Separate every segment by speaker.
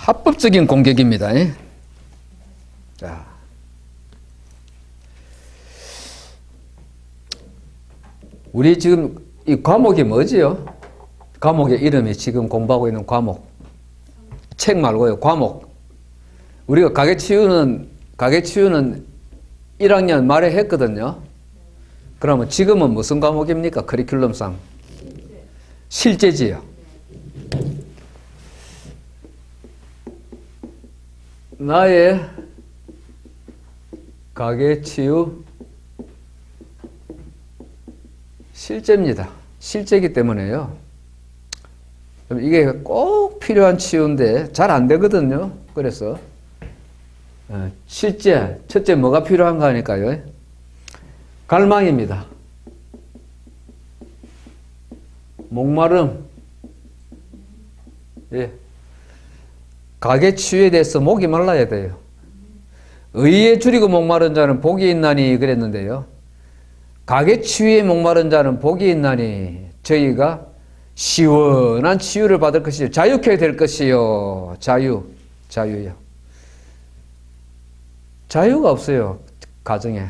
Speaker 1: 합법적인 공격입니다. 자, 우리 지금 이 과목이 뭐지요? 과목의 이름이 지금 공부하고 있는 과목. 책 말고요, 과목. 우리가 가계치유는 1학년 말에 했거든요. 그러면 지금은 무슨 과목입니까? 커리큘럼상. 실제지요. 나의 가계치유 실제입니다. 실제이기 때문에요. 이게 꼭 필요한 치유인데 잘 안 되거든요. 그래서 실제, 첫째 뭐가 필요한가 하니까요. 갈망입니다. 목마름. 예. 가계치유에 대해서 목이 말라야 돼요. 의에 줄이고 목마른 자는 복이 있나니 그랬는데요. 가계치유에 목마른 자는 복이 있나니 저희가 시원한 치유를 받을 것이요. 자유케 될 것이요. 자유요. 자유가 없어요. 가정에.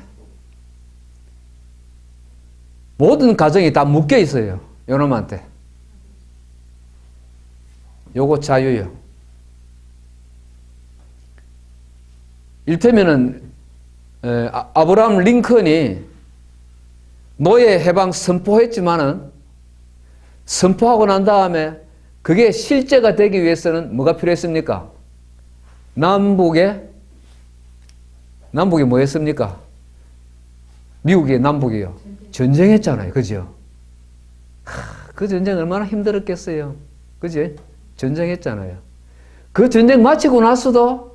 Speaker 1: 모든 가정이 다 묶여 있어요. 요놈한테. 요거 자유요. 일테면은 아브라함 링컨이 노예 해방 선포했지만은 선포하고 난 다음에 그게 실제가 되기 위해서는 뭐가 필요했습니까? 남북에 뭐 했습니까? 미국의 남북이요. 전쟁했잖아요. 그죠? 그 전쟁 얼마나 힘들었겠어요. 그지? 전쟁했잖아요. 그 전쟁 마치고 나서도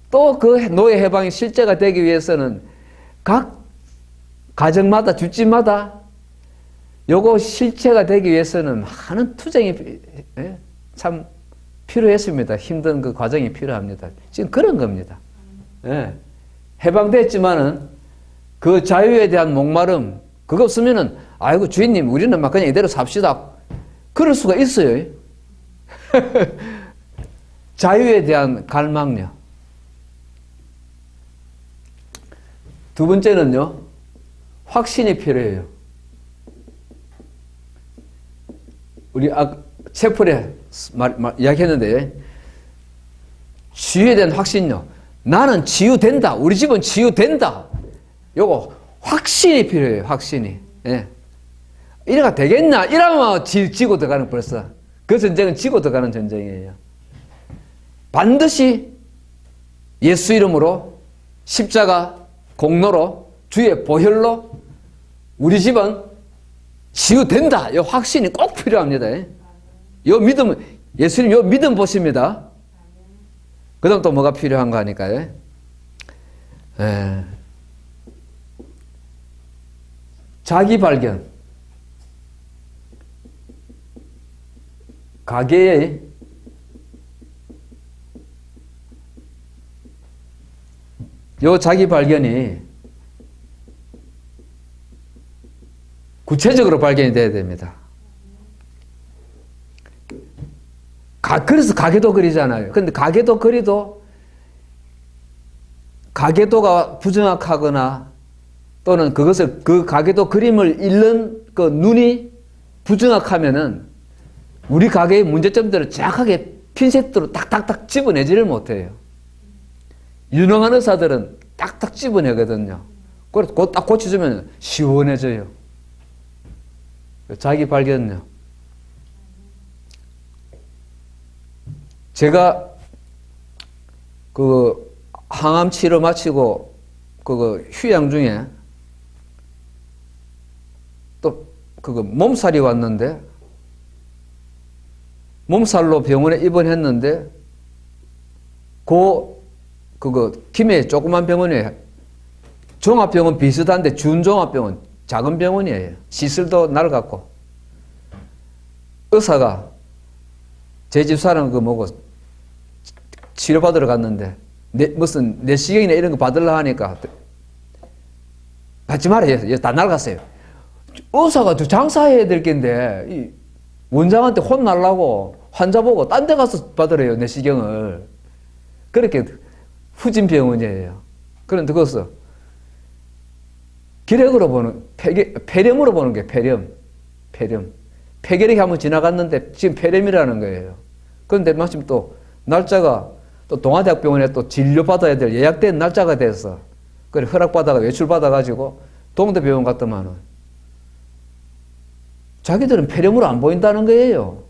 Speaker 1: 또 그 노예 해방이 실제가 되기 위해서는 각 가정마다, 주집마다 요거 실체가 되기 위해서는 많은 투쟁이 참 필요했습니다. 힘든 그 과정이 필요합니다. 지금 그런 겁니다. 해방됐지만은 그 자유에 대한 목마름, 그거 없으면은, 아이고, 주인님, 우리는 막 그냥 이대로 삽시다. 그럴 수가 있어요. 자유에 대한 갈망요. 두 번째는요, 확신이 필요해요. 우리 채플에 이야기했는데, 치유에 대한 확신요. 나는 치유된다. 우리 집은 치유된다. 요거 확신이 필요해요. 확신이. 예. 이래가 되겠나? 이러면 지고 들어가는 벌써. 그 전쟁은 지고 들어가는 전쟁이에요. 반드시 예수 이름으로 십자가 공로로 주의 보혈로 우리 집은 치유된다. 이 확신이 꼭 필요합니다. 요 믿음, 예수님 요 믿음 보십니다. 그 다음 또 뭐가 필요한가 하니까요. 자기 발견. 가계의 요 자기 발견이 구체적으로 발견이 돼야 됩니다. 그래서 가계도 그리잖아요. 근데 가계도 그리도 가계도가 부정확하거나 또는 그 가계도 그림을 읽는 그 눈이 부정확하면은 우리 가계의 문제점들을 정확하게 핀셋으로 딱딱딱 집어내지를 못해요. 유능한 의사들은 딱딱 집어내거든요. 그래서 그거 딱 고쳐주면 시원해져요. 자기 발견요. 제가 그 항암 치료 마치고 그 휴양 중에 또 그거 몸살이 왔는데 몸살로 병원에 입원했는데 그거 김해 조그만 병원이에요. 종합병원 비슷한데 준종합병원 작은 병원이에요. 시설도 낡았고 의사가 제 집사람 그 뭐고 치료받으러 갔는데 무슨 내시경이나 이런 거 받으려 하니까 받지 말아요. 다 낡았어요. 의사가 장사해야 될 건데 원장한테 혼날라고 환자 보고 딴 데 가서 받으래요, 내시경을. 그렇게 후진 병원이에요. 그런데 그것을 기력으로 보는, 폐렴으로 보는 게 폐렴. 폐결핵이 한번 지나갔는데 지금 폐렴이라는 거예요. 그런데 마침 또 날짜가 또 동아대학병원에 또 진료받아야 될 예약된 날짜가 돼서 그래 허락받아가 외출받아가지고 동대병원 갔더만은 자기들은 폐렴으로 안 보인다는 거예요.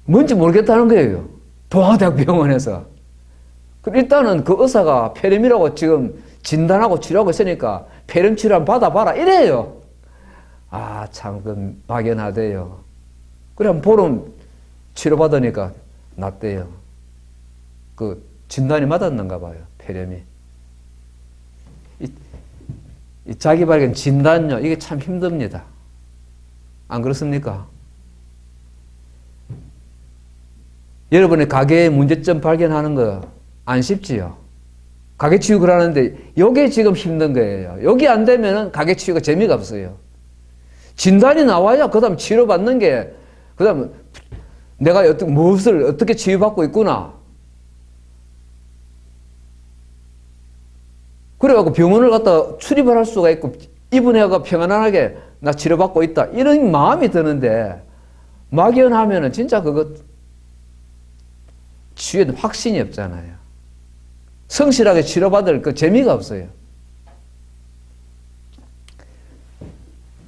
Speaker 1: 뭔지 모르겠다는 거예요. 동아대학병원에서. 일단은 그 의사가 폐렴이라고 지금 진단하고 치료하고 있으니까 폐렴 치료 한번 받아봐라 이래요. 아, 참, 그 막연하대요. 그래, 한 보름 치료받으니까 낫대요. 그 진단이 맞았는가 봐요, 폐렴이. 이 자기 발견 진단요, 이게 참 힘듭니다. 안 그렇습니까? 여러분의 가게의 문제점 발견하는 거 안 쉽지요. 가게 치유 그러는데 이게 지금 힘든 거예요. 여기 안 되면은 가게 치유가 재미가 없어요. 진단이 나와야 그 다음 치료받는 게, 그 다음 내가 무엇을 어떻게 치유받고 있구나. 그래갖고 병원을 갖다 출입을 할 수가 있고, 입원해가 평안하게 나 치료받고 있다. 이런 마음이 드는데, 막연하면은 진짜 그거 치유에는 확신이 없잖아요. 성실하게 치료받을 그 재미가 없어요.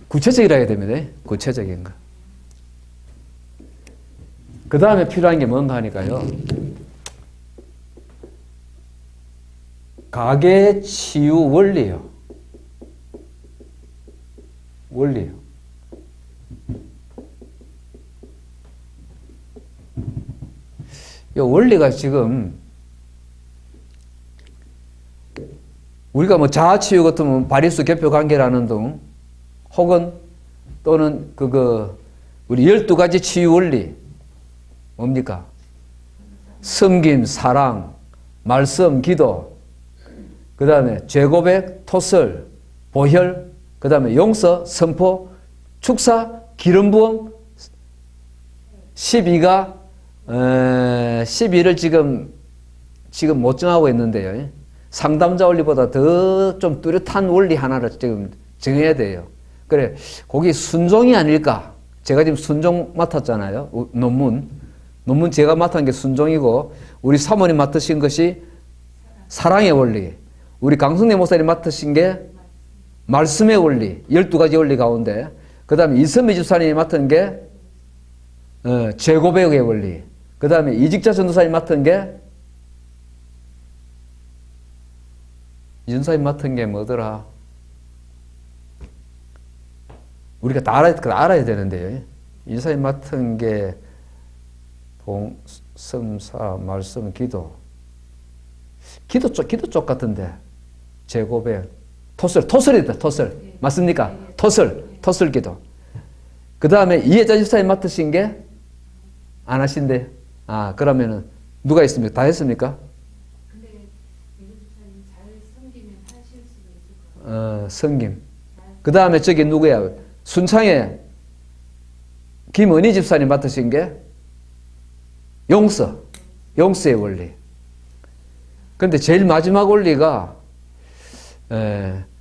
Speaker 1: 구체적이라 해야 됩니다. 구체적인 거. 그 다음에 필요한 게 뭔가 하니까요. 가계 치유 원리요. 원리요. 이 원리가 지금 우리가 뭐 자아치유 같으면 바리수 개표 관계라는 등 혹은 또는 우리 12가지 치유 원리 뭡니까? 섬김, 사랑, 말씀, 기도, 그 다음에 죄고백, 토설, 보혈, 그 다음에 용서, 선포, 축사, 기름부음 12를 지금 못 정하고 있는데요. 상담자 원리보다 더 좀 뚜렷한 원리 하나를 지금 정해야 돼요. 그래, 거기 순종이 아닐까? 제가 지금 순종 맡았잖아요. 논문 제가 맡은 게 순종이고, 우리 사모님 맡으신 것이 사랑의 원리, 우리 강승래 목사님 맡으신 게 말씀의 원리, 12가지 원리 가운데, 그 다음에 이선미 집사님이 맡은 게 죄고백의 원리, 그 다음에 이직자 전도사님 맡은 게 이전사님 맡은 게 뭐더라? 우리가 다 알아야 되는데요. 이전사님 맡은 게 봉성사, 말씀, 기도 쪽 같은데 제고백, 토설이다. 토설 맞습니까? 토설 기도. 그 다음에 이혜자 집사님 맡으신 게 안 하신대. 아, 그러면은 누가 있습니까? 다 했습니까?
Speaker 2: 근데 이혜자 집사님 잘 섬기면 하실 수도 있을 거예요.
Speaker 1: 섬김. 그 다음에 저기 누구야? 순창에 김은희 집사님 맡으신 게 용서의 원리. 그런데 제일 마지막 원리가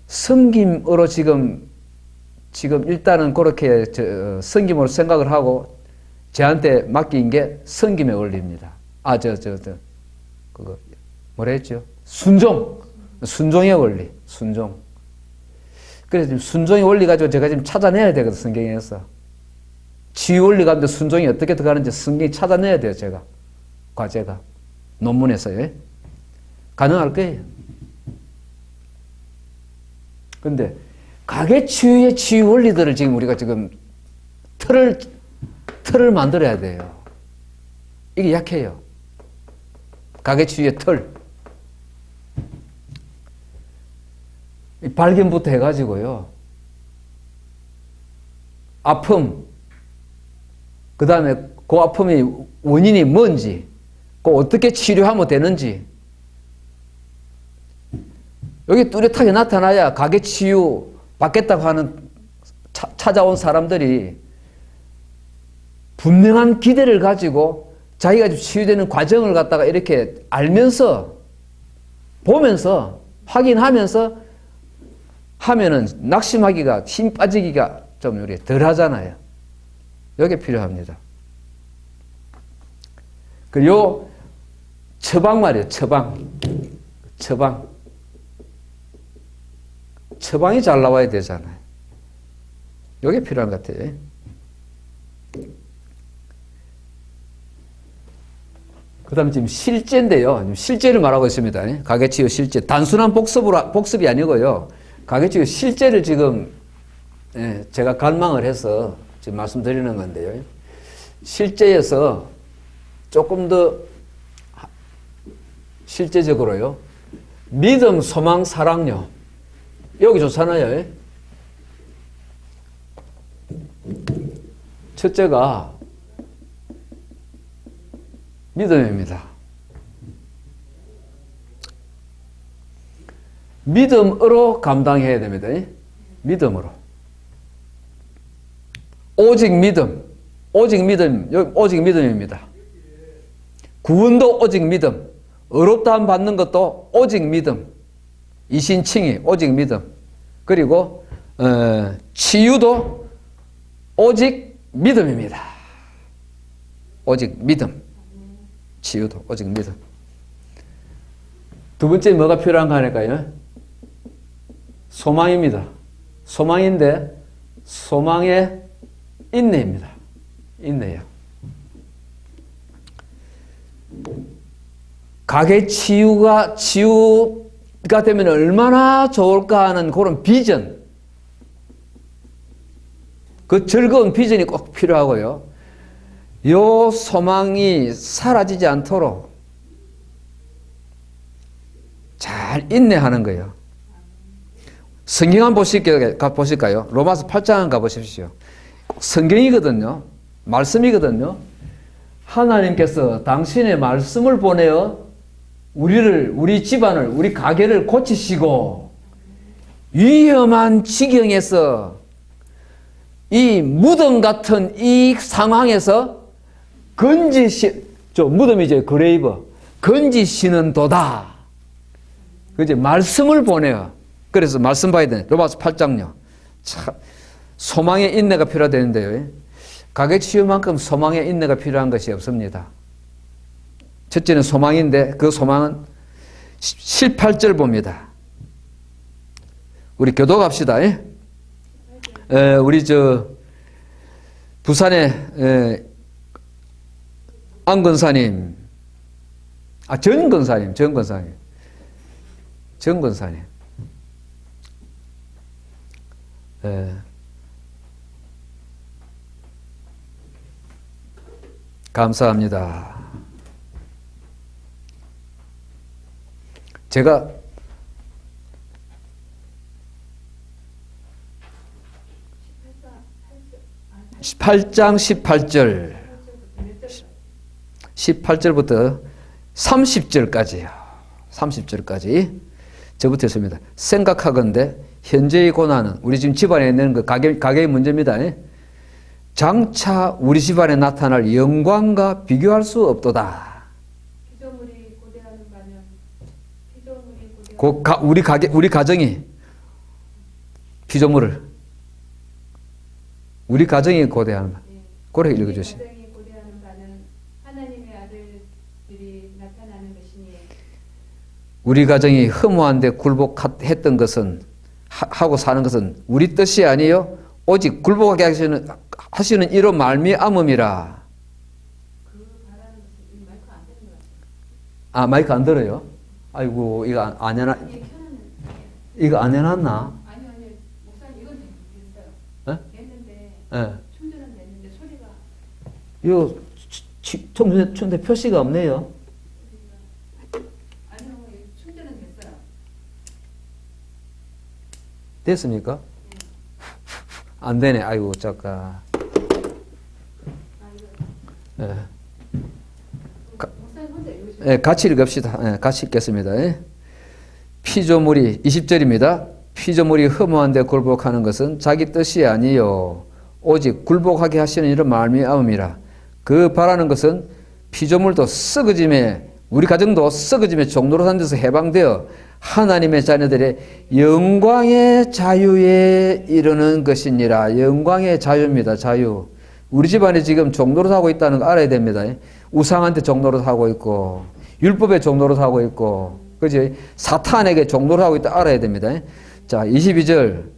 Speaker 1: 섬김으로 지금 일단은 그렇게 섬김으로 생각을 하고 저한테 맡긴 게 섬김의 원리입니다. 그거 뭐라 했죠? 순종의 원리, 순종. 그래서 지금 순종의 원리 가지고 제가 지금 찾아내야 되거든, 성경에서. 치유 원리 가운데 순종이 어떻게 들어가는지 성경이 찾아내야 돼요, 제가. 과제가. 논문에서요. 가능할 거예요. 근데 가계 치유의 치유 원리들을 지금 우리가 지금 틀을 만들어야 돼요. 이게 약해요. 가계 치유의 틀. 발견부터 해가지고요. 아픔. 그 다음에 그 아픔의 원인이 뭔지, 그 어떻게 치료하면 되는지. 여기 뚜렷하게 나타나야 가계 치유 받겠다고 하는 찾아온 사람들이 분명한 기대를 가지고 자기가 치유되는 과정을 갖다가 이렇게 알면서 보면서 확인하면서 하면은 낙심하기가 힘 빠지기가 좀 우리 덜 하잖아요. 이게 필요합니다. 그리고 처방 말이에요. 처방이 잘 나와야 되잖아요. 이게 필요한 것 같아요. 그 다음에 지금 실제인데요. 실제를 말하고 있습니다. 가계치유 실제. 단순한 복습이 아니고요. 가계치유 실제를 지금 제가 갈망을 해서 지금 말씀드리는 건데요. 실제에서 조금 더 실제적으로요. 믿음, 소망, 사랑요. 여기 좋잖아요. 첫째가 믿음입니다. 믿음으로 감당해야 됩니다. 믿음으로. 오직 믿음입니다. 구원도 오직 믿음. 의롭다함 받는 것도 오직 믿음. 이신칭의 오직 믿음. 그리고 치유도 오직 믿음입니다. 오직 믿음. 치유도 오직 믿음. 두 번째 뭐가 필요한가 하니까요. 소망입니다. 소망인데 소망의 인내입니다. 인내요. 가계 치유가 되면 얼마나 좋을까 하는 그런 비전. 그 즐거운 비전이 꼭 필요하고요. 요 소망이 사라지지 않도록 잘 인내하는 거예요. 성경 한번 보실까요? 로마서 8장 한번 가보십시오. 성경이거든요. 말씀이거든요. 하나님께서 당신의 말씀을 보내어 우리 집안을, 우리 가게를 고치시고 위험한 지경에서 이 무덤 같은 이 상황에서 무덤이죠. 그레이버. 건지시는 도다. 그지? 말씀을 보내요. 그래서 말씀 봐야 되네. 로마서 8장요. 참, 소망의 인내가 필요하다는데요. 가계치유만큼 소망의 인내가 필요한 것이 없습니다. 첫째는 소망인데 그 소망은 18절 봅니다. 우리 교도갑시다. 우리 부산의 안건사님, 전건사님. 감사합니다. 제가 8장 18절부터 30절까지요. 30절까지 저부터 했습니다. 생각하건대 현재의 고난은 우리 지금 집안에 있는 그 가게의 문제입니다. 장차 우리 집안에 나타날 영광과 비교할 수 없도다.
Speaker 2: 피조물이 고대하는 바는
Speaker 1: 우리 가정이 피조물을 우리 가정이 고대하는 바. 그렇게 읽어주시죠.
Speaker 2: 가정이 고대하는 바는 하나님의 아들들이 나타나는 것이니
Speaker 1: 우리 가정이 허무한데 굴복했던 것은 하고 사는 것은 우리 뜻이 아니요 오직 굴복하게 하시는 이로 말미암음이라.
Speaker 2: 그 바라는 것은 마이크 안 되는 것 같아요.
Speaker 1: 아, 마이크 안 들어요? 아이고 이거 안 해놨나?
Speaker 2: 아니요. 목사님 이건 됐어요.
Speaker 1: 네?
Speaker 2: 됐는데
Speaker 1: 네.
Speaker 2: 충전은 됐는데 소리가
Speaker 1: 이거 충전대 표시가 없네요.
Speaker 2: 아니요. 충전은 됐어요.
Speaker 1: 됐습니까? 안 되네. 아이고 잠깐. 네.
Speaker 2: 목사님 혼자 읽으시면
Speaker 1: 같이 읽읍시다. 같이 읽겠습니다. 피조물이 20절입니다. 피조물이 허무한데 굴복하는 것은 자기 뜻이 아니요 오직 굴복하게 하시는 이를 말미암음이라. 그 바라는 것은 피조물도 썩어짐에 우리 가정도 썩어짐의 종로로 산 데서 해방되어 하나님의 자녀들의 영광의 자유에 이르는 것이니라. 영광의 자유입니다. 자유. 우리 집안이 지금 종로로 사고 있다는 거 알아야 됩니다. 우상한테 종로로 사고 있고 율법의 종로로 사고 있고 그지? 사탄에게 종로로 하고 있다 알아야 됩니다. 자, 22절.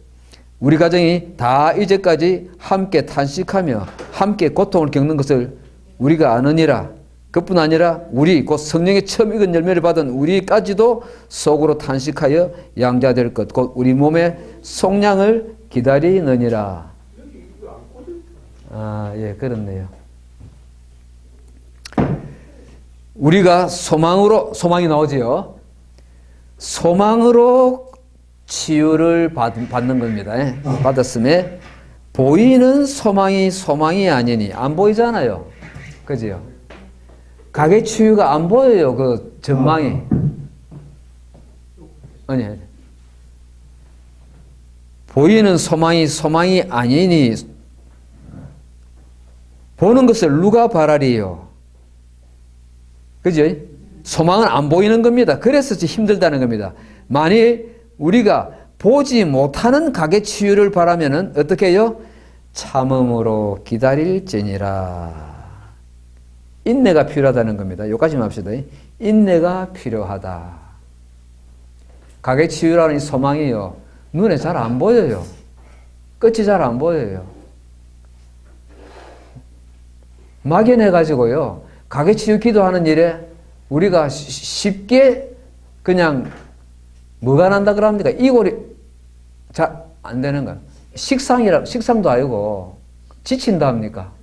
Speaker 1: 우리 가정이 다 이제까지 함께 탄식하며 함께 고통을 겪는 것을 우리가 아느니라. 그뿐 아니라 우리 곧 성령의 처음 익은 열매를 받은 우리까지도 속으로 탄식하여 양자될 것 곧 우리 몸의 속량을 기다리느니라. 아, 예, 그렇네요. 우리가 소망이 나오지요. 소망으로 치유를 받는 겁니다. 받았음에 보이는 소망이 아니니 안 보이잖아요. 그지요? 가게 치유가 안 보여요. 그 전망이. 아니. 보이는 소망이 아니니 보는 것을 누가 바라리요? 그죠? 소망은 안 보이는 겁니다. 그래서 힘들다는 겁니다. 만일 우리가 보지 못하는 가게 치유를 바라면은 어떻게 해요? 참음으로 기다릴지니라. 인내가 필요하다는 겁니다. 여기까지만 합시다. 인내가 필요하다. 가게 치유라는 이 소망이요. 눈에 잘 안 보여요. 끝이 잘 안 보여요. 막연해가지고요. 가게 치유 기도하는 일에 우리가 쉽게 그냥 뭐가 난다 그럽니까? 이골이 잘 안 되는 거야. 식상도 아니고 지친다 합니까?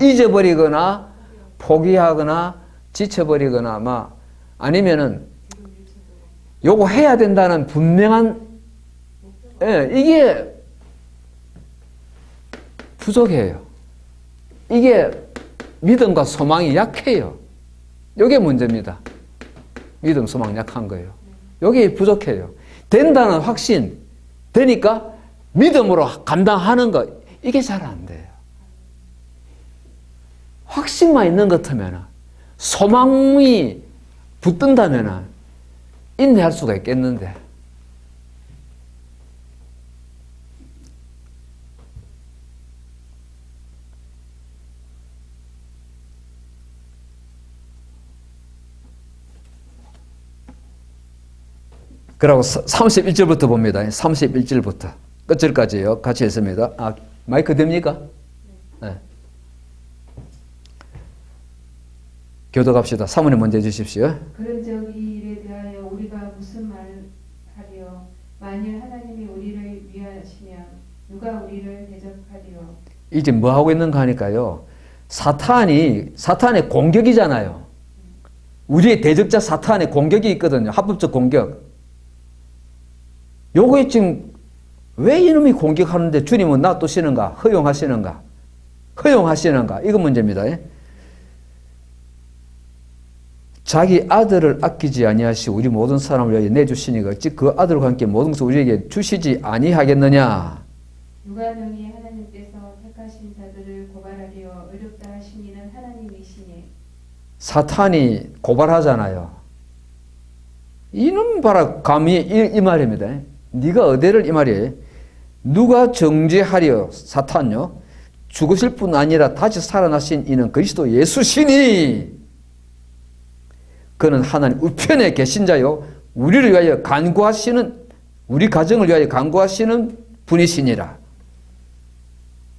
Speaker 1: 잊어버리거나 포기하거나 지쳐버리거나 아니면은 요거 해야 된다는 분명한 이게 부족해요. 이게 믿음과 소망이 약해요. 이게 문제입니다. 믿음, 소망 약한 거예요. 이게 부족해요. 된다는 확신, 되니까 믿음으로 감당하는 거, 이게 잘 안 돼요. 확신만 있는 것 같으면, 소망이 붙든다면, 인내할 수가 있겠는데. 그리고 31절부터 봅니다. 31절부터 끝절까지요. 같이 했습니다. 마이크 됩니까? 네. 교독합시다. 사모님 먼저 해주십시오.
Speaker 2: 그런 적 이 일에 대하여 우리가 무슨 말을 하리요? 만일 하나님이 우리를 위하시면 누가 우리를 대적하리요?
Speaker 1: 이제 뭐 하고 있는가 하니까요. 사탄의 공격이잖아요. 우리의 대적자 사탄의 공격이 있거든요. 합법적 공격. 요거에 지금 왜 이놈이 공격하는데 주님은 놔두시는가? 허용하시는가? 이거 문제입니다. 자기 아들을 아끼지 아니하시고 우리 모든 사람을 위하여 내주시니가 어찌 그 아들과 함께 모든 것을 우리에게 주시지 아니하겠느냐?
Speaker 2: 누가 능히 하나님께서 택하신 자들을 고발하리요? 어렵다 하신 이는 하나님이시니. 사탄이
Speaker 1: 고발하잖아요. 이놈 봐라, 감히 이 말입니다. 네가 어디를 이 말이에요. 누가 정죄하리요? 사탄요. 죽으실 뿐 아니라 다시 살아나신 이는 그리스도 예수시니 그는 하나님 우편에 계신 자요 우리를 위하여 간구하시는, 우리 가정을 위하여 간구하시는 분이시니라.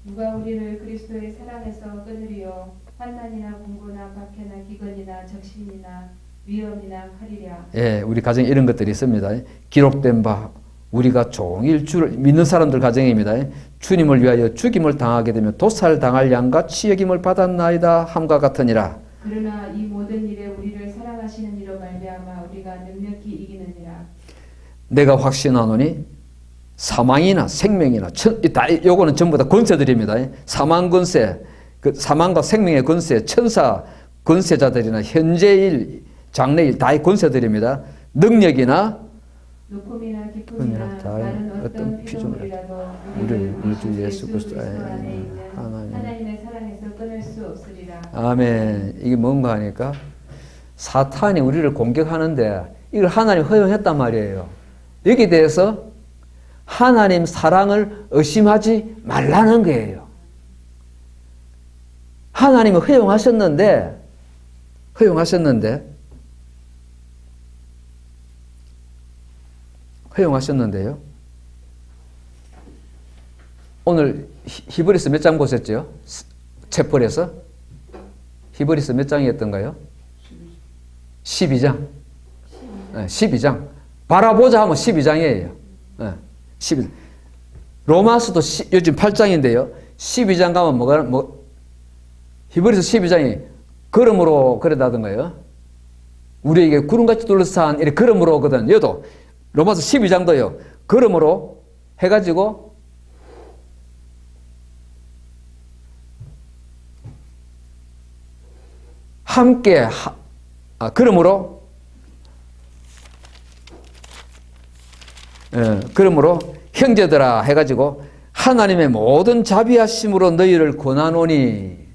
Speaker 2: 누가 우리를 그리스도의 사랑에서 끊으리요? 환난이나 공고나 박해나 기근이나 적신이나 위험이나 칼이랴.
Speaker 1: 예, 우리 가정에 이런 것들이 있습니다. 기록된 바 우리가 종일 주를 믿는 사람들 가정입니다. 주님을 위하여 죽임을 당하게 되면 도살당할 양같이 여김을 받았나이다 함과 같으니라.
Speaker 2: 그러나 이 모든 일에 우리를 사랑하시는 이로 말미암아 우리가 능력히 이기느니라.
Speaker 1: 내가 확신하노니 사망이나 생명이나 요거는 전부 다 권세들입니다. 사망 권세, 그 사망과 생명의 권세, 천사 권세자들이나 현재일, 장래일 다의 권세들입니다. 능력이나
Speaker 2: 높음이나 깊음이나 다른 어떤 피조물이라도
Speaker 1: 우리 주 예수 그리스도
Speaker 2: 안에 있는
Speaker 1: 하나님.
Speaker 2: 하나님의 사랑에서 끊을 수 없으리라.
Speaker 1: 아멘. 이게 뭔가 하니까 사탄이 우리를 공격하는데 이걸 하나님 허용했단 말이에요. 여기에 대해서 하나님 사랑을 의심하지 말라는 거예요. 하나님은 허용하셨는데요. 오늘 히브리서 몇 장 보셨죠? 채플에서 히브리서 몇 장이었던가요? 12장. 12장. 바라보자 하면 12장이에요. 12. 로마서도 요즘 8장인데요. 12장 가면 히브리서 12장이 그러므로 그러다던가요. 우리에게 구름같이 둘러싼 이렇게 그러므로거든. 여도 로마서 12장도요. 그러므로 해가지고 함께 그러므로 형제들아 해가지고 하나님의 모든 자비하심으로 너희를 권하노니.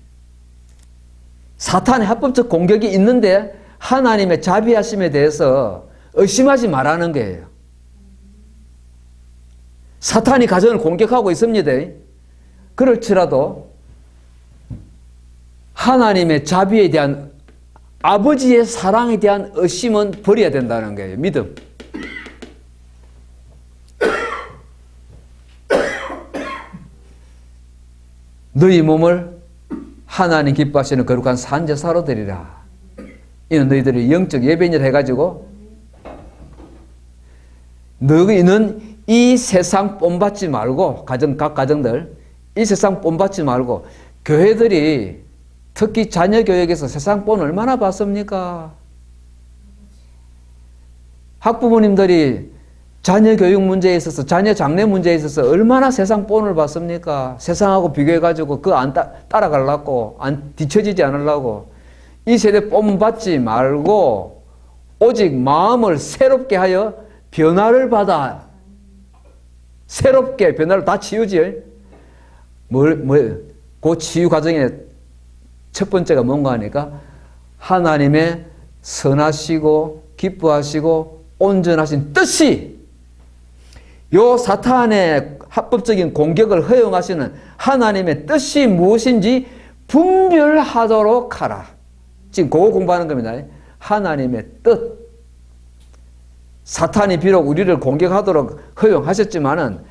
Speaker 1: 사탄의 합법적 공격이 있는데 하나님의 자비하심에 대해서 의심하지 말라는 거예요. 사탄이 가정을 공격하고 있습니다. 그럴지라도 하나님의 자비에 대한 아버지의 사랑에 대한 의심은 버려야 된다는 거예요. 믿음. 너희 몸을 하나님 기뻐하시는 거룩한 산제사로 드리라. 이는 너희들이 영적 예배인을 해가지고 너희는 이 세상 본받지 말고 각 가정들 이 세상 본받지 말고 교회들이 특히 자녀 교육에서 세상 본 얼마나 봤습니까? 학부모님들이 자녀 교육 문제에 있어서 자녀 장래 문제에 있어서 얼마나 세상 본을 봤습니까? 세상하고 비교해가지고 그거 안 따라가려고 안 뒤처지지 않으려고 이 세대 본 받지 말고 오직 마음을 새롭게 하여 변화를 받아 새롭게 변화를 다 치유지. 그 치유 과정의 첫 번째가 뭔가 하니까 하나님의 선하시고 기뻐하시고 온전하신 뜻이 요 사탄의 합법적인 공격을 허용하시는 하나님의 뜻이 무엇인지 분별하도록 하라. 지금 그거 공부하는 겁니다. 하나님의 뜻. 사탄이 비록 우리를 공격하도록 허용하셨지만은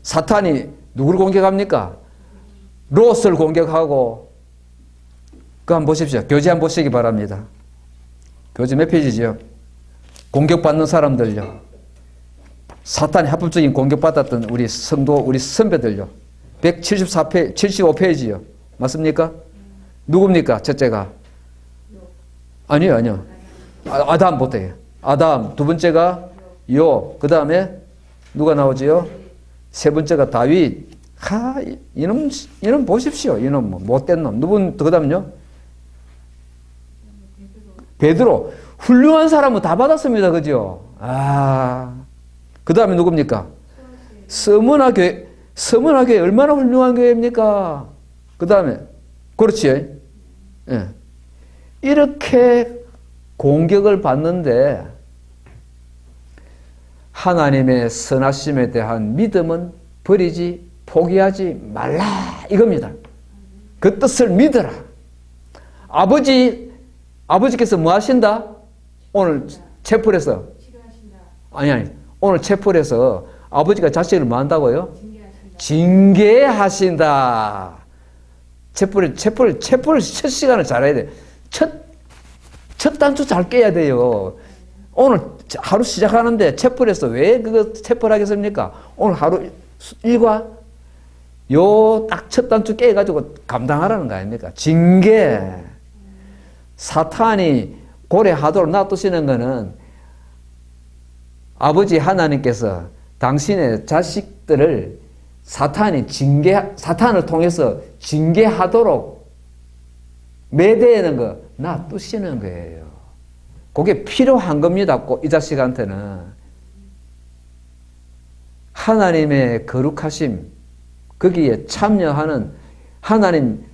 Speaker 1: 사탄이 누구를 공격합니까? 롯을 공격하고 그거 한번 보십시오. 교재 한번 보시기 바랍니다. 교재 몇 페이지죠? 공격받는 사람들요. 사탄이 합법적인 공격받았던 우리 성도, 우리 선배들요. 75페이지요. 맞습니까? 누굽니까? 첫째가? 아니요. 아담 보세요. 아담. 두 번째가 요. 그 다음에 누가 나오지요? 세 번째가 다윗. 이놈 보십시오. 이놈 못된 놈. 그 다음요? 베드로. 훌륭한 사람은 다 받았습니다. 그죠? 그 다음에 누굽니까? 서문화 교회. 서문화 교회 얼마나 훌륭한 교회입니까? 그 다음에, 그렇지. 예. 이렇게 공격을 받는데 하나님의 선하심에 대한 믿음은 버리지, 포기하지 말라. 이겁니다. 그 뜻을 믿어라. 아버지께서 뭐 하신다? 오늘 채플에서. 아니. 오늘 채플에서 아버지가 자식을 뭐 한다고요? 징계하신다. 채플 첫 시간을 잘해야 돼. 첫 단추 잘 깨야 돼요. 오늘 하루 시작하는데 채플에서 왜 그거 채플 하겠습니까? 오늘 하루 일과 요 딱 첫 단추 깨가지고 감당하라는 거 아닙니까? 징계. 사탄이 고래하도록 놔두시는 거는 아버지 하나님께서 당신의 자식들을 사탄을 통해서 징계하도록 매대하는 거 놔두시는 거예요. 그게 필요한 겁니다. 이 자식한테는. 하나님의 거룩하심, 거기에 참여하는 하나님,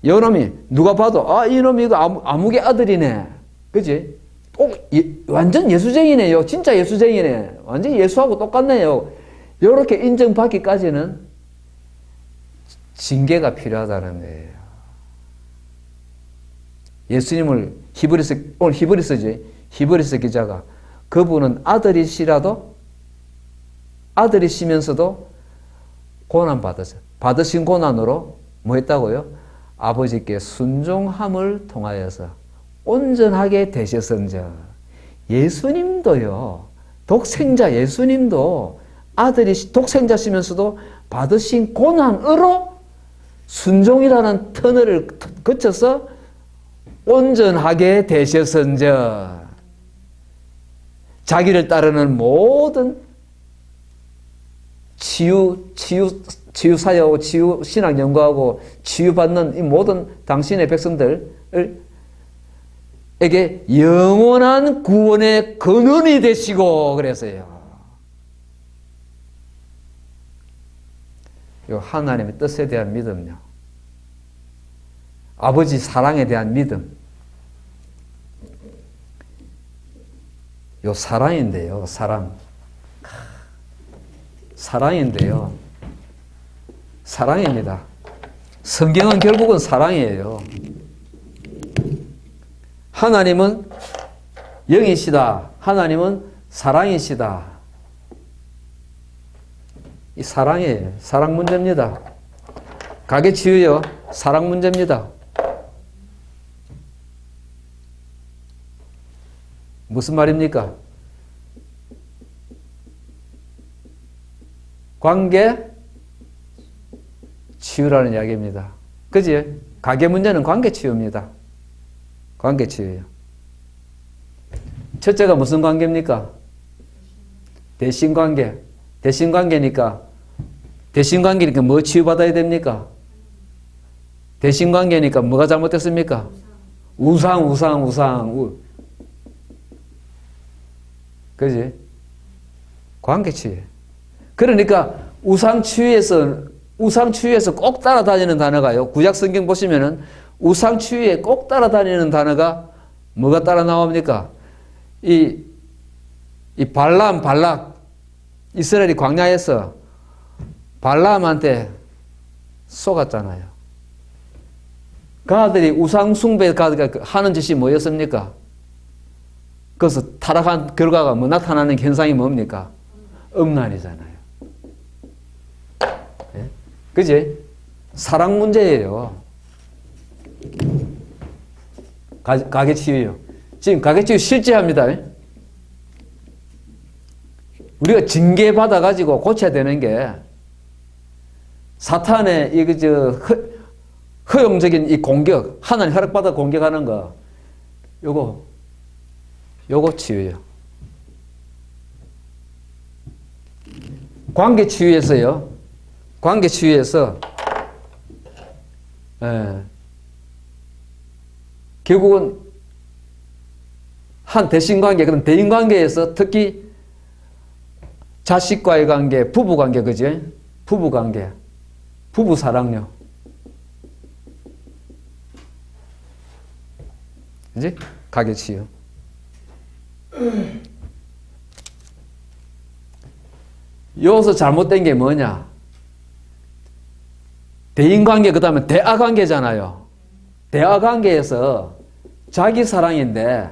Speaker 1: 여놈이 누가 봐도 아 이놈이 이거 아무개 아들이네, 그지? 완전 예수쟁이네요. 진짜 예수쟁이네. 완전 예수하고 똑같네요. 이렇게 인정받기까지는 징계가 필요하다는 거예요. 예수님을 오늘 히브리서지, 히브리서 기자가 그분은 아들이시면서도 고난 받으신 고난으로 뭐 했다고요? 아버지께 순종함을 통하여서 온전하게 되셨은즉. 예수님도요, 독생자 예수님도 독생자시면서도 받으신 고난으로 순종이라는 터널을 거쳐서 온전하게 되셨은즉. 자기를 따르는 모든 치유사역하고 치유신앙 연구하고 치유받는 이 모든 당신의 백성들에게 영원한 구원의 근원이 되시고 그래서요. 요 하나님의 뜻에 대한 믿음요. 아버지 사랑에 대한 믿음. 요 사랑인데요, 사랑. 사랑인데요. 사랑입니다. 성경은 결국은 사랑이에요. 하나님은 영이시다. 하나님은 사랑이시다. 이 사랑이에요. 사랑 문제입니다. 가게 치유요. 사랑 문제입니다. 무슨 말입니까? 관계 치유라는 이야기입니다. 그지? 가게 문제는 관계 치유입니다. 관계 치유예요. 첫째가 무슨 관계입니까? 대신 관계. 대신 관계니까 뭐 치유받아야 됩니까? 대신 관계니까 뭐가 잘못됐습니까? 우상. 그지? 관계 치유. 그러니까 우상 치유에서 꼭 따라다니는 단어가요. 구약 성경 보시면은 우상 치유에 꼭 따라다니는 단어가 뭐가 따라 나옵니까? 이 발락 이스라엘이 광야에서 발람한테 속았잖아요. 그 아들이 우상 숭배 하는 짓이 뭐였습니까? 그래서 타락한 결과가 뭐 나타나는 현상이 뭡니까? 음란이잖아요. 예? 그지? 사랑 문제예요. 가게 치유요. 지금 가게 치유 실제합니다. 우리가 징계 받아가지고 고쳐야 되는 게 사탄의 허용적인 이 공격, 하나님 허락받아 공격하는 거, 요거 치유예요. 관계 치유에서요. 관계 치유에서 결국은 한 대신관계, 그런 대인관계에서 특히 자식과의 관계, 부부관계, 그지? 부부관계, 부부사랑요. 그지? 가게치유. 여기서 잘못된 게 뭐냐? 대인관계, 그 다음에 대아관계잖아요. 대아관계에서 자기사랑인데,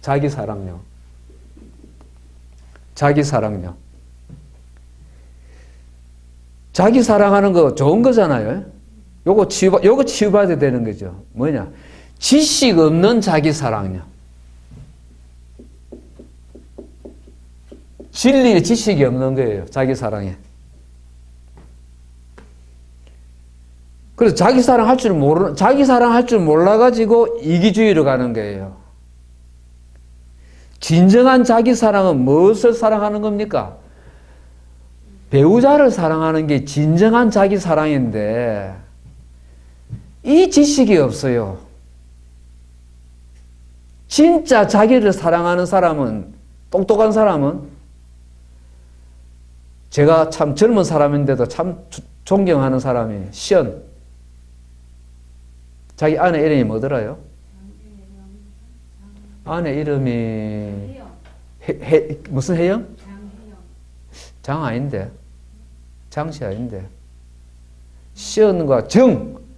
Speaker 1: 자기사랑요. 자기 사랑하는 거 좋은 거잖아요. 요거 치유받아야 되는 거죠. 뭐냐? 지식 없는 자기 사랑요. 진리의 지식이 없는 거예요. 자기 사랑에. 그래서 자기 사랑할 줄 몰라가지고 이기주의로 가는 거예요. 진정한 자기 사랑은 무엇을 사랑하는 겁니까? 배우자를 사랑하는 게 진정한 자기 사랑인데 이 지식이 없어요. 진짜 자기를 사랑하는 사람은, 똑똑한 사람은 제가 참 젊은 사람인데도 참 존경하는 사람이 시연. 자기 아내 이름이 뭐더라요? 아내 이름이 무슨 혜영? 장 아닌데. 장씨 아닌데. 시연과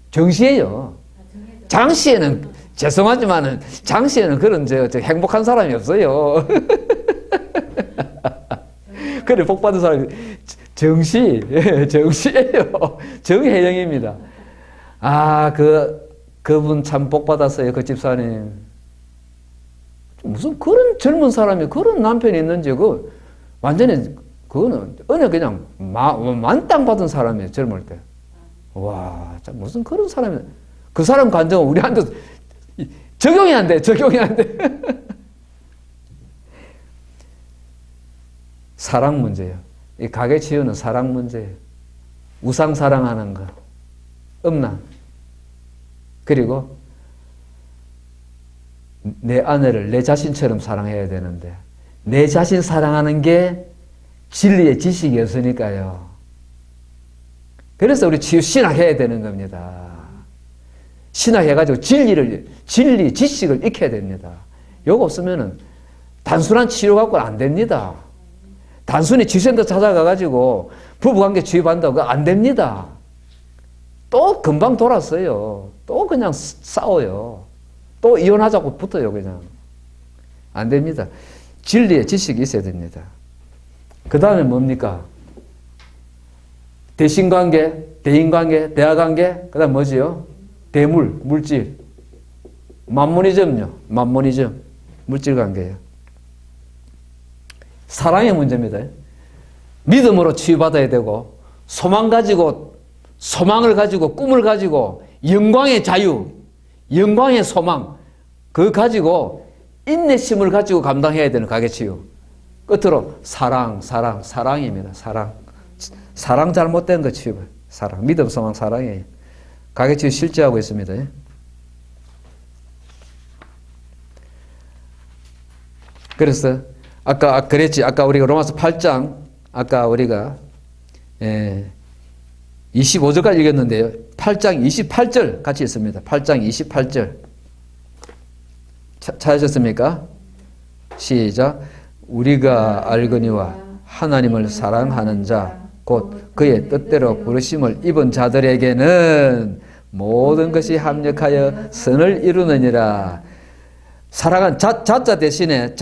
Speaker 1: 정씨예요. 장씨에는 죄송하지만은 장씨에는 그런 저 행복한 사람이 없어요. 그래 복 받은 사람이 정씨예요. 정혜영입니다. 아, 그분 참 복 받았어요. 그 집사님. 무슨 그런 젊은 사람이 그런 남편이 있는지 완전히 그거는 은혜 그냥 만땅 받은 사람이에요. 젊을 때. 와, 참 무슨 그런 사람이. 그 사람 감정은 우리한테 적용이 안 돼. 사랑 문제예요. 이 가계 치유는 사랑 문제예요. 우상 사랑하는 거, 음란. 그리고 내 아내를 내 자신처럼 사랑해야 되는데 내 자신 사랑하는 게 진리의 지식이었으니까요. 그래서 우리 치유 신학해야 되는 겁니다. 신학해가지고 진리 지식을 익혀야 됩니다. 요거 없으면은 단순한 치료 갖고는 안 됩니다. 단순히 치유센터 찾아가가지고 부부관계 치유받는다고 그거 안 됩니다. 또 금방 돌았어요. 또 그냥 싸워요. 또 이혼하자고 붙어요, 그냥. 안 됩니다. 진리의 지식이 있어야 됩니다. 그 다음에 뭡니까? 대신관계, 대인관계, 대화관계, 그 다음 뭐지요? 대물, 물질. 만모니즘요. 만모니즘. 물질관계예요. 사랑의 문제입니다. 믿음으로 치유받아야 되고 소망을 가지고 꿈을 가지고 영광의 자유, 영광의 소망 그거 가지고 인내심을 가지고 감당해야 되는 가계치유. 끝으로 사랑입니다. 사랑 잘못된 거 치유. 사랑, 믿음, 소망, 사랑이에요. 가계치유 실제하고 있습니다. 그래서 아까 우리가 로마서 8장 아까 우리가 25절까지 읽었는데요. 8장 28절 같이 있습니다. 8장 28절 찾으셨습니까? 시작. 우리가 알거니와 하나님을 사랑하는 자 곧 그의 뜻대로 부르심을 입은 자들에게는 모든 것이 합력하여 선을 이루느니라. 사랑은 자자 대신에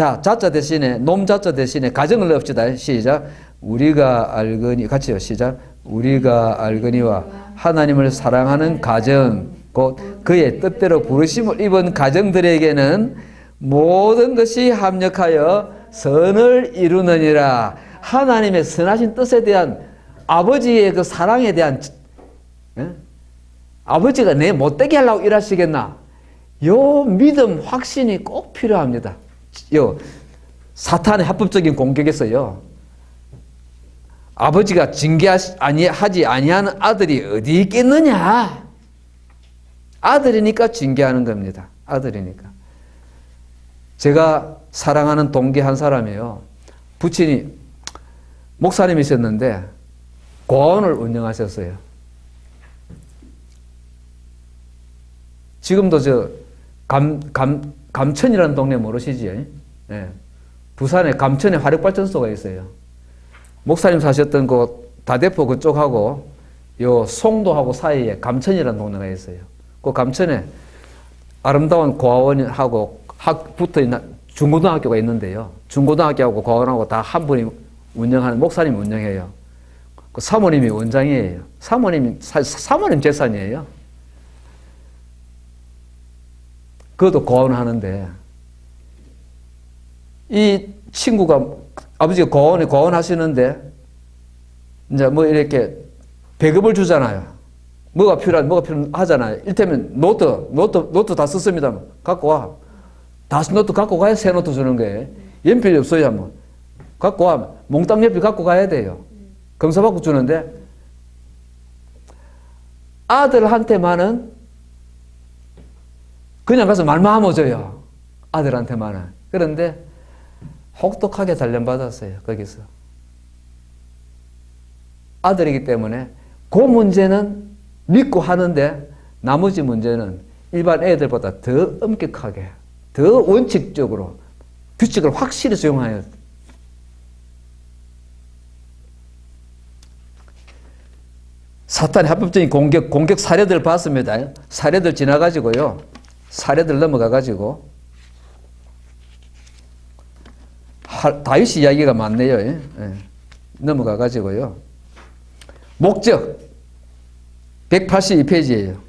Speaker 1: 놈자자 대신에 가정을 넣읍시다. 시작. 우리가 알거니 같이요. 시작. 우리가 알거니와 하나님을 사랑하는 가정 곧 그의 뜻대로 부르심을 입은 가정들에게는 모든 것이 합력하여 선을 이루느니라. 하나님의 선하신 뜻에 대한 아버지의 그 사랑에 대한 아버지가 내 못되게 하려고 일하시겠나? 요 믿음 확신이 꼭 필요합니다. 요 사탄의 합법적인 공격에서요. 아버지가 징계하지 아니하는 아들이 어디 있겠느냐? 아들이니까 징계하는 겁니다. 아들이니까. 제가 사랑하는 동기 한 사람이에요. 부친이 목사님이셨는데 고아원을 운영하셨어요. 지금도 감천이라는 동네 모르시지? 네. 부산에 감천에 화력발전소가 있어요. 목사님 사셨던 곳 다대포 그쪽하고 요 송도하고 사이에 감천이라는 동네가 있어요. 그 감천에 아름다운 고아원하고 붙어 있는 중고등학교가 있는데요. 중고등학교하고 고아원하고 다 한 분이 운영하는 목사님이 운영해요. 그 사모님이 원장이에요. 사모님 재산이에요. 그것도 고아원 하는데 이 친구가 아버지가 고아원 하시는데 이제 뭐 이렇게 배급을 주잖아요. 뭐가 필요하잖아요. 이를테면 노트 다 썼습니다. 갖고 와. 다시 노트 갖고 가야 새 노트 주는 거예요. 연필이 없어야 뭐 갖고 와. 몽땅 연필 갖고 가야 돼요. 검사받고 주는데 아들한테만은 그냥 가서 말만 하면 줘요. 아들한테만은. 그런데 혹독하게 단련받았어요. 거기서. 아들이기 때문에 그 문제는 믿고 하는데 나머지 문제는 일반 애들보다 더 엄격하게, 더 원칙적으로 규칙을 확실히 적용하여. 사탄의 합법적인 공격 사례들 봤습니다. 사례들 지나가지고요. 사례들 넘어가가지고 다윗 이야기가 많네요. 예. 넘어가가지고요. 목적 182페이지예요.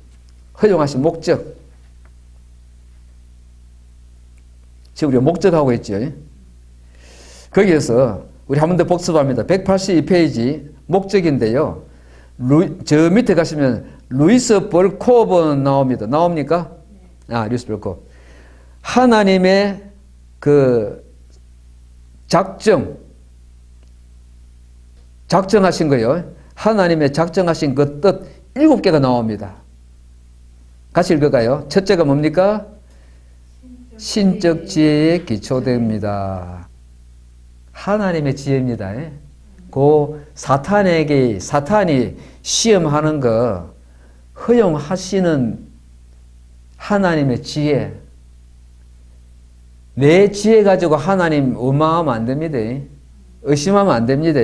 Speaker 1: 허용하신 목적. 지금 우리가 목적하고 있죠. 거기에서 우리 한 번 더 복습합니다. 182페이지 목적인데요. 저 밑에 가시면 루이스 벌코브 나옵니다. 나옵니까? 루이스 벌코브. 하나님의 그 작정하신 거요. 하나님의 작정하신 그 뜻 7개가 나옵니다. 같이 읽어가요. 첫째가 뭡니까? 신적 지혜에 기초됩니다. 하나님의 지혜입니다. 그 사탄이 시험하는 거 허용하시는 하나님의 지혜. 내 지혜 가지고 하나님 원망하면 안 됩니다. 의심하면 안 됩니다.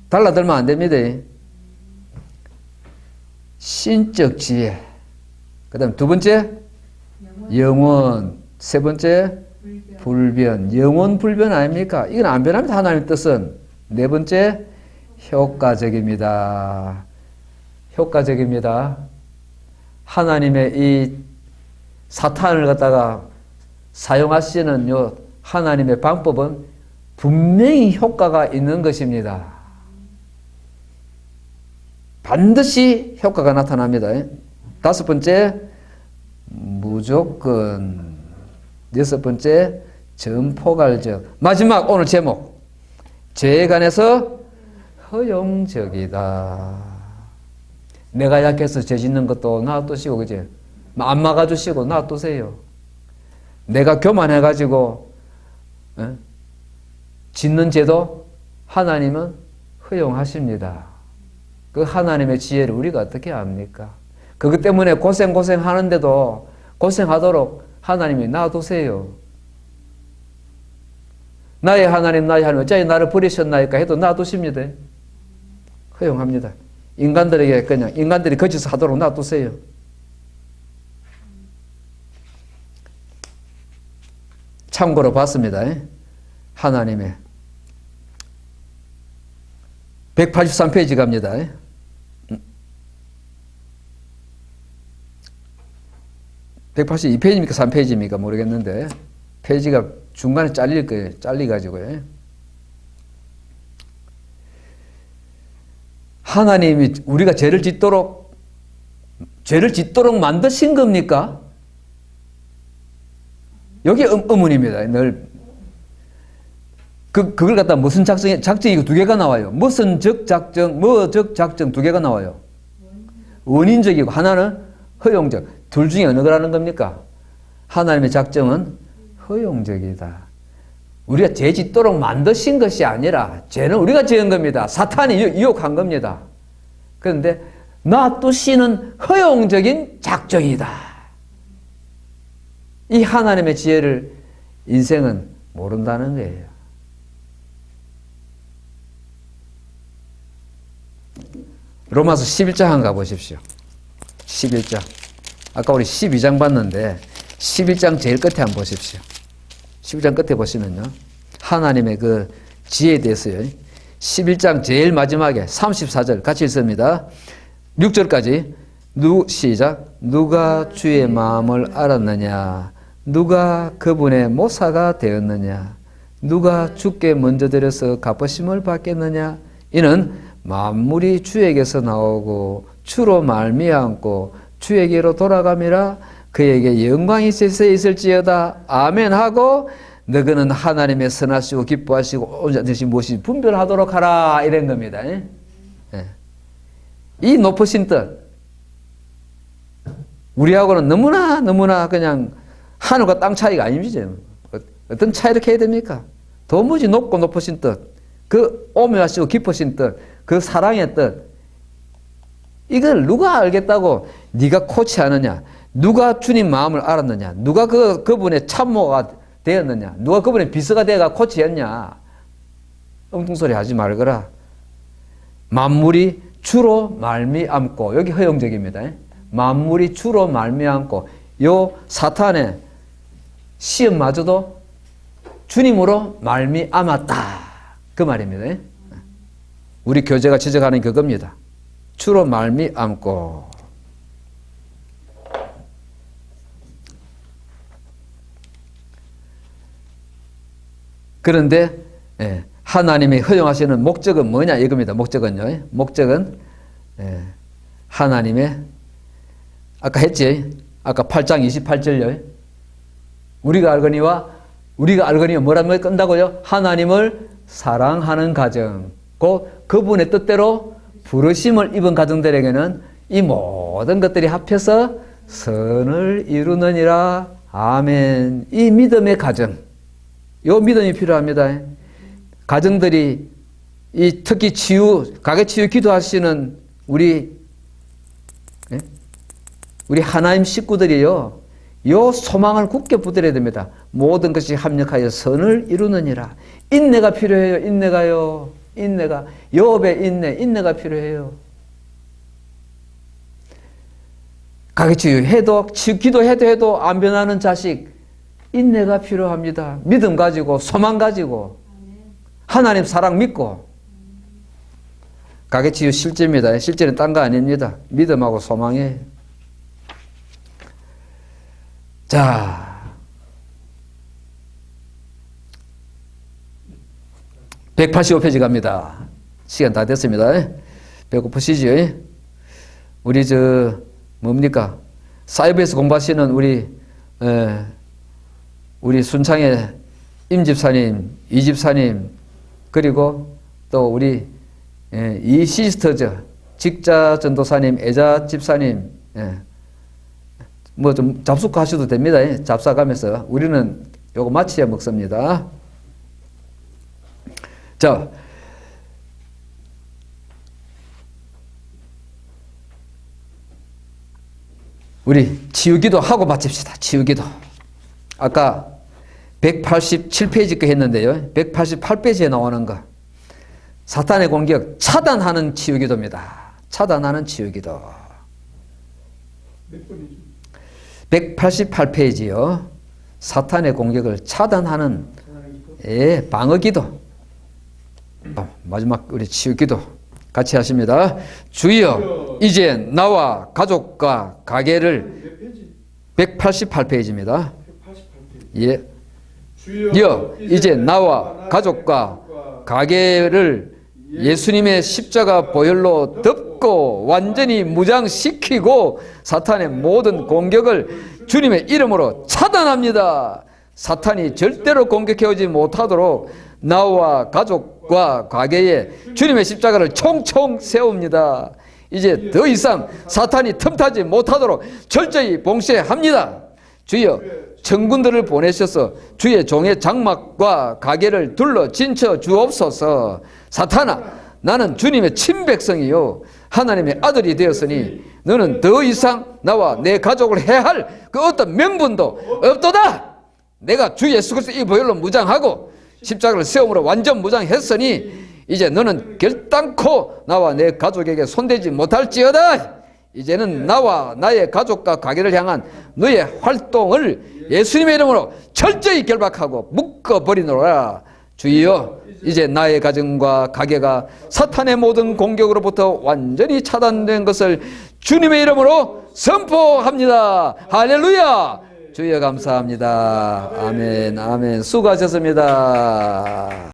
Speaker 1: 달라들면 안 됩니다. 신적 지혜. 그 다음 두 번째 영원. 세 번째 불변. 영원 불변 아닙니까? 이건 안 변합니다. 하나님의 뜻은. 네 번째 효과적입니다. 효과적입니다. 하나님의 이 사탄을 갖다가 사용하시는 요 하나님의 방법은 분명히 효과가 있는 것입니다. 반드시 효과가 나타납니다. 다섯 번째 무조건. 여섯 번째 전포괄적. 마지막 오늘 제목 죄에 관해서 허용적이다. 내가 약해서 죄 짓는 것도 놔두시고, 그지? 안 막아주시고 놔두세요. 내가 교만해가지고 짓는 죄도 하나님은 허용하십니다. 그 하나님의 지혜를 우리가 어떻게 압니까? 그것 때문에 고생하는데도 고생하도록 하나님이 놔두세요. 나의 하나님 어찌 나를 버리셨나이까 해도 놔두십니다. 허용합니다. 인간들에게 그냥 인간들이 거짓을 하도록 놔두세요. 참고로 봤습니다. 하나님의 183페이지 갑니다. 182페이지입니까? 3페이지입니까? 모르겠는데 페이지가 중간에 잘릴 거예요. 잘리가지고요. 하나님이 우리가 죄를 짓도록 만드신 겁니까? 여기 의문입니다. 늘 그걸 갖다 무슨 작정이 두 개가 나와요. 무슨 적 작정, 뭐적 작정 두 개가 나와요. 원인적이고 하나는 허용적. 둘 중에 어느 거라는 겁니까? 하나님의 작정은 허용적이다. 우리가 죄 짓도록 만드신 것이 아니라 죄는 우리가 지은 겁니다. 사탄이 유혹한 겁니다. 그런데 놔두시는 허용적인 작정이다. 이 하나님의 지혜를 인생은 모른다는 거예요. 로마서 11장 한번 가보십시오. 11장. 아까 우리 12장 봤는데 11장 제일 끝에 한번 보십시오. 11장 끝에 보시면요. 하나님의 그 지혜에 대해서요. 11장 제일 마지막에 34절 같이 읽습니다. 6절까지 시작. 누가 주의 마음을 알았느냐? 누가 그분의 모사가 되었느냐? 누가 주께 먼저 드려서 갚으심을 받겠느냐? 이는 만물이 주에게서 나오고 주로 말미암고 주에게로 돌아감이라. 그에게 영광이 세세 있을지어다. 아멘 하고 너희는 하나님의 선하시고 기뻐하시고 온전하신 무엇이 분별하도록 하라. 이런 겁니다. 이 높으신 뜻 우리하고는 너무나 그냥 하늘과 땅 차이가 아닙니다. 어떤 차이를 해야 됩니까? 도무지 높고 높으신 뜻, 그 오묘하시고 깊으신 뜻, 그 사랑의 뜻, 이걸 누가 알겠다고 네가 코치하느냐? 누가 주님 마음을 알았느냐? 누가 그분의 참모가 되었느냐? 누가 그분의 비서가 되어가 코치했냐? 엉뚱소리 하지 말거라. 만물이 주로 말미암고, 여기 허용적입니다. 만물이 주로 말미암고, 요 사탄의 시험마저도 주님으로 말미암았다, 그 말입니다. 우리 교재가 지적하는 그겁니다. 주로 말미암고. 그런데 하나님이 허용하시는 목적은 뭐냐 이겁니다. 목적은요. 목적은 하나님의, 아까 했지. 아까 8장 28절요. 우리가 알거니와 뭐라면 끈다고요? 하나님을 사랑하는 가정, 곧 그분의 뜻대로 부르심을 입은 가정들에게는 이 모든 것들이 합해서 선을 이루느니라. 아멘. 이 믿음의 가정, 요 믿음이 필요합니다. 가정들이 특히 가게 치유 기도하시는 우리 하나님 식구들이요, 요 소망을 굳게 붙들어야 됩니다. 모든 것이 합력하여 선을 이루느니라. 인내가 필요해요. 인내가 욥의 인내가 필요해요. 가게 치유해도 기도해도 안 변하는 자식, 인내가 필요합니다. 믿음 가지고 소망 가지고 하나님 사랑 믿고. 가게 치유 실제입니다. 실제는 딴 거 아닙니다. 믿음하고 소망에. 자, 185페이지 갑니다. 시간 다 됐습니다. 배고프시죠? 우리 뭡니까? 사이버에서 공부하시는 우리 순창의 임집사님, 이집사님, 그리고 또 우리 이 시스터즈, 직자 전도사님, 애자 집사님, 뭐 좀 잡숫하셔도 됩니다. 잡숴가면서 우리는 요거 마치야 먹습니다. 자, 우리 치유기도 하고 마칩시다. 치유기도. 아까 187페이지 거 했는데요. 188페이지에 나오는 거. 사탄의 공격 차단하는 치유기도입니다. 차단하는 치유기도. 188페이지요. 사탄의 공격을 차단하는 방어기도. 마지막 우리 치유기도 같이 하십니다. 주여, 이제 나와 가족과 가게를 188페이지입니다. 예. 주여, 이제 나와 가족과 가게를 예수님의 십자가 보혈로 덮고 완전히 무장시키고 사탄의 모든 공격을 주님의 이름으로 차단합니다. 사탄이 절대로 공격해오지 못하도록 나와 가족과 가게에 주님의 십자가를 총총 세웁니다. 이제 더 이상 사탄이 틈타지 못하도록 철저히 봉쇄합니다. 주여, 천군들을 보내셔서 주의 종의 장막과 가게를 둘러 진쳐 주옵소서. 사탄아, 나는 주님의 친백성이요 하나님의 아들이 되었으니 너는 더 이상 나와 내 가족을 해할 그 어떤 명분도 없도다. 내가 주 예수 그리스도 이 보혈로 무장하고 십자가를 세움으로 완전 무장했으니 이제 너는 결단코 나와 내 가족에게 손대지 못할지어다. 이제는 나와 나의 가족과 가게를 향한 너의 활동을 예수님의 이름으로 철저히 결박하고 묶어버리노라. 주여, 이제 나의 가정과 가게가 사탄의 모든 공격으로부터 완전히 차단된 것을 주님의 이름으로 선포합니다. 할렐루야. 주여 감사합니다. 아멘, 아멘. 수고하셨습니다.